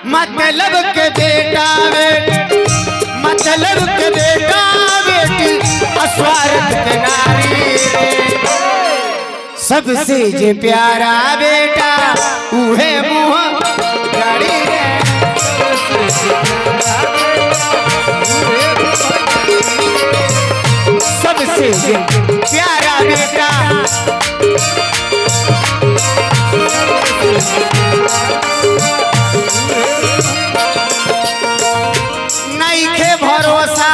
मतलब के बेटा बेटी, मतलब के बेटा बेटी अस्वार्थ के नारी सबसे जे प्यारा बेटा उहे मुँह गाड़ी रे। सबसे जे प्यारा बेटा नइखे भरोसा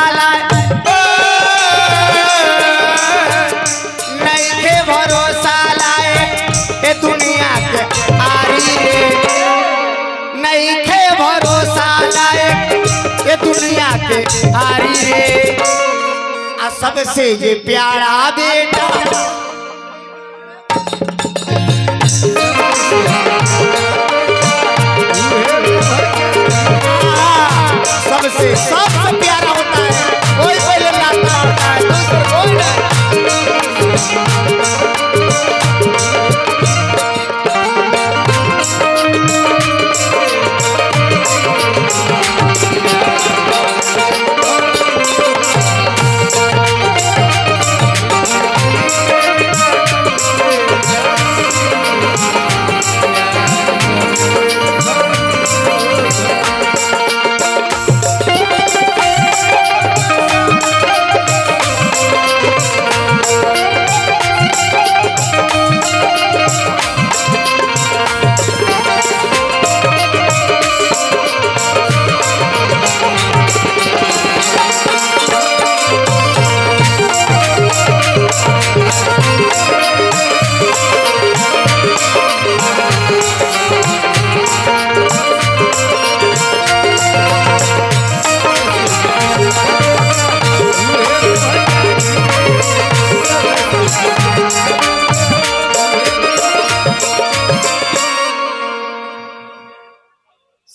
नइखे भरोसा लाए ए दुनिया के आरी रे। नइखे भरोसा लाए ए दुनिया के आरी रे। आ सबसे जे प्यारा बेटा सबसे सबसे प्यारा होता है, कोई पहले लाता होता है, दूसरा कोई नहीं।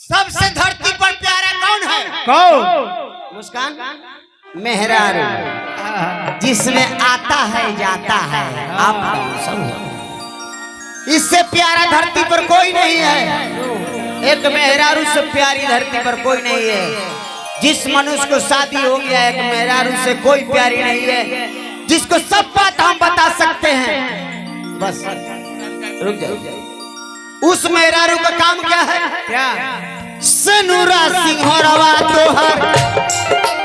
सबसे धरती पर प्यारा कौन है? कौन? मुस्कान मेहरारू, जिसमें आता है जाता है आप सब। इससे प्यारा धरती पर कोई नहीं है। एक मेहरारू से प्यारी धरती पर कोई नहीं है। जिस मनुष्य को शादी हो गया एक मेहरारू से कोई प्यारी नहीं है, जिसको सब बात हम बता सकते हैं। बस रुक जाओ। उस मेहरारू का काम क्या है? क्या? सनुरा सिंहरवा तोहर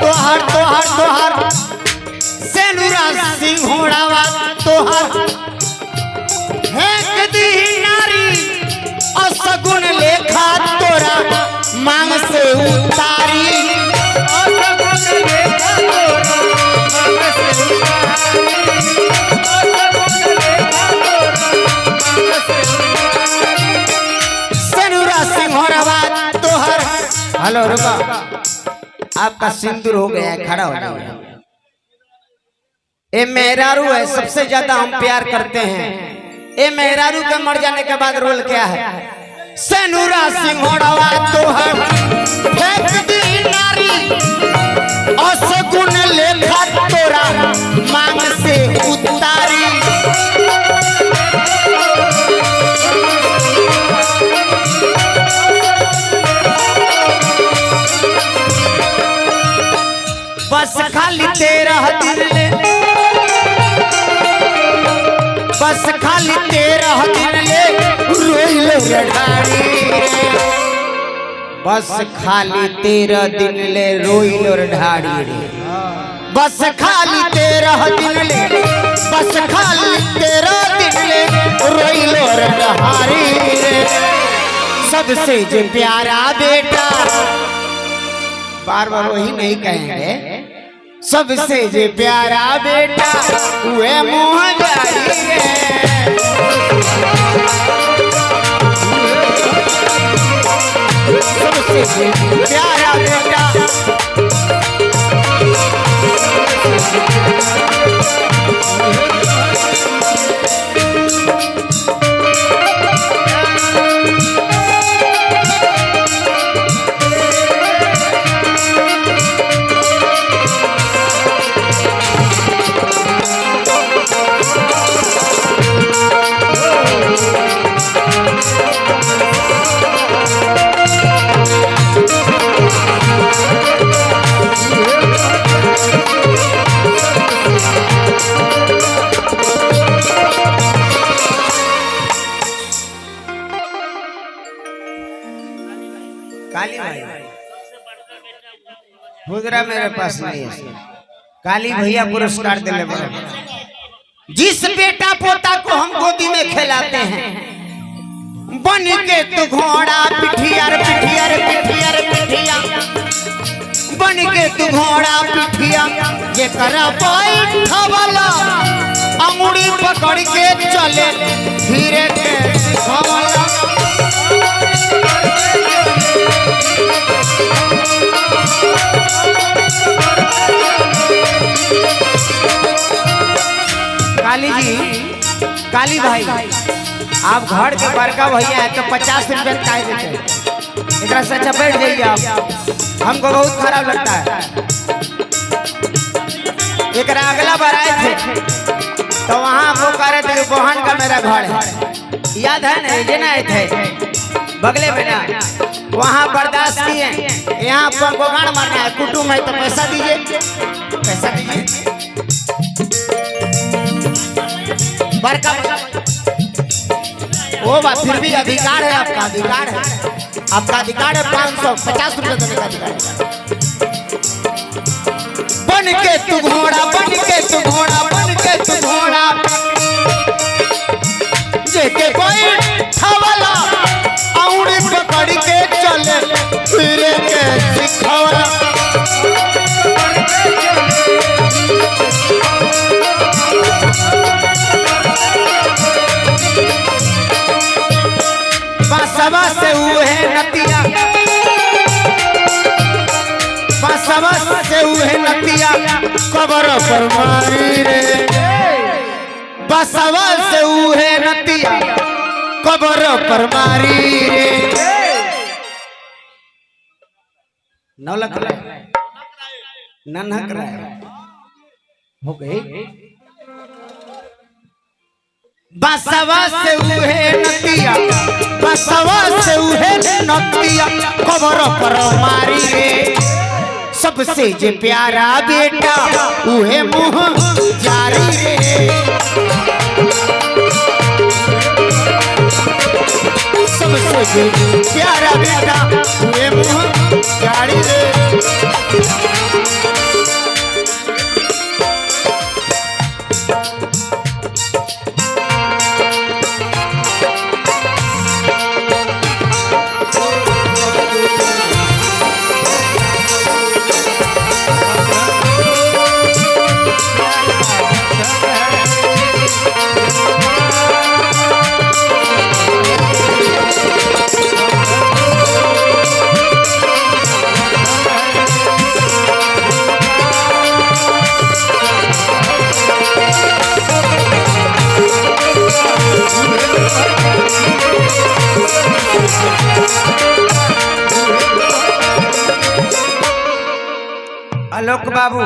तोहर तोहर तोहर सनुरा सिंहरवा तोहर फेंक दी नारी और सगुन लेखा तोरा मांग से उतारी। हेलो रुका, आपका सिंदूर हो गया है, खड़ा हो जाओ। ये मेहरारू है, सबसे ज्यादा हम प्यार करते हैं। ये मेहरारू के मर जाने के बाद रोल क्या है? सनुरा सिंहड़वा तोहर फेंक दी नारी और सगुन लेखा तोरा मांग से उतारी। बस खाली तेरा दिन ले, बस खाली तेरा दिन ले रोइल रढ़ाड़ी रे। बस खाली तेरा दिन ले रोइल रढ़ाड़ी रे। बस खाली तेरा दिन ले, बस खाली तेरा दिन ले रोइल रढ़ाड़ी रे। सबसे जो प्यारा बेटा, बार बार वही नहीं कहेंगे, सबसे जे प्यारा बेटा हुए मुँह जारी रे। सबसे जे प्यारा बेटा काली भाई मुद्रा मेरे पास नहीं है। काली भैया पुरस्कार दिले बड़े। जिस बेटा पोता को हम गोदी में खिलाते हैं बन के तू घोड़ा पिठिया रे पिठिया रे पिठिया रे पिठिया बन के तू घोड़ा पिठिया ये करा बैठा वाला अंगुड़ी पकड़ के चले धीरे के सिखावला। काली जी काली भाई आप घर के बड़का भैया है तो 50 रुपए काहे देते एकरा से अच्छा बैठ जाइए आप। हमको बहुत खराब लगता है। एक अगला बार आए थे तो वहाँ वो कह रहे थे बहन का मेरा घर है याद है ना ये ना आए थे बगले में ना वहाँ बर्दाश्त किए। यहाँ पर गोगाड़ मारना है कुटुम है तो पैसा दीजिए पैसा दीजिए बड़का वो बात फिर भी अधिकार है आपका अधिकार है आपका अधिकार है 550 रुपए देने का अधिकार है। बन के तू घोड़ा बन के तू घोड़ा बन के तू घोड़ा जेके कोई ठवला औड़ी पकड़ के चले फिरे के सिखवला। बसवा से उहे नतिया बसवा से उहे नतिया कबर पर मारी रे बसवा से उहे नतिया कबर पर मारी रे। नौलख नन्हक रहा हो गई बसवा से उहे नतिया बसवा से उहे नतिया कबर पर मारी रे। सबसे जे प्यारा बेटा उहे मुँह जारी रे सबसे जे प्यारा बेटा उहे मुँह जारी रे। आलोक बाबू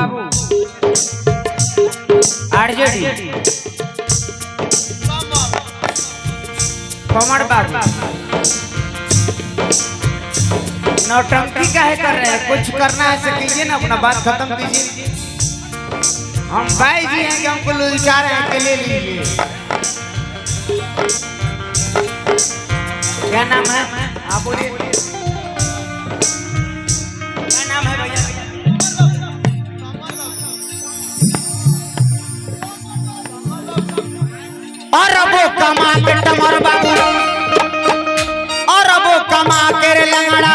आरजेडी कमर बाबू नौटंकी काहे कर रहे हैं कुछ करना है से कीजिए ना अपना बात खत्म कीजिए। हम भाई जी हैं कि हमको लुलचा रहे हैं के ले लीजिए। क्या नाम है आप बोलिए क्या नाम है भैया और वो कमा के टमर बाबू और वो कमा के रे लंगड़ा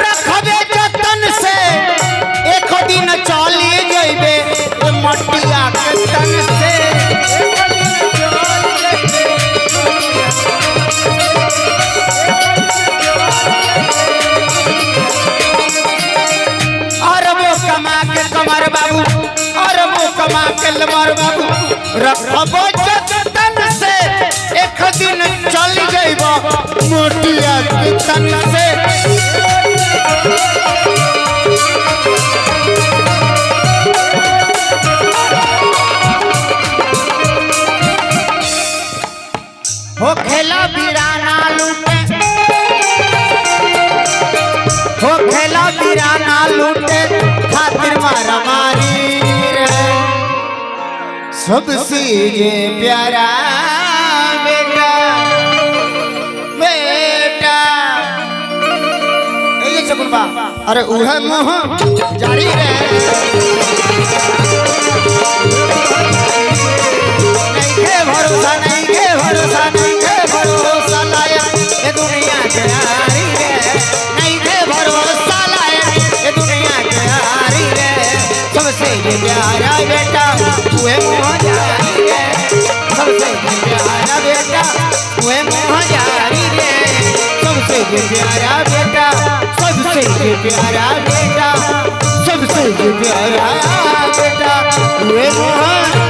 रखबे जतन से एक दिन चली जइबे मटिया के तन से और वो कमा के कमर बाबू और वो कमा के लमर बाबू रखबो जतन से एक दिन चल जाइबा मोटिया के तन से। हो खेला बिराना लूटे हो खेला बिराना लूटे खातिर मारा मारी रे सबसे ये प्यारा बेटा बेटा अरे उहे मोह जारी रे नहीं के भरोसा नहीं के भरोसा नहीं के भरोसा लायक ये दुनिया के यारी रे नहीं के भरोसा लायक ये दुनिया के यारी रे सबसे ये प्यारा बेटा उहे मोह जारी रे सबसे ये प्यारा बेटा उहे मोह जारी रे सबसे ये प्यारा बेटा सबसे ये प्यारा बेटा सबसे ये प्यारा बेटा उहे मोह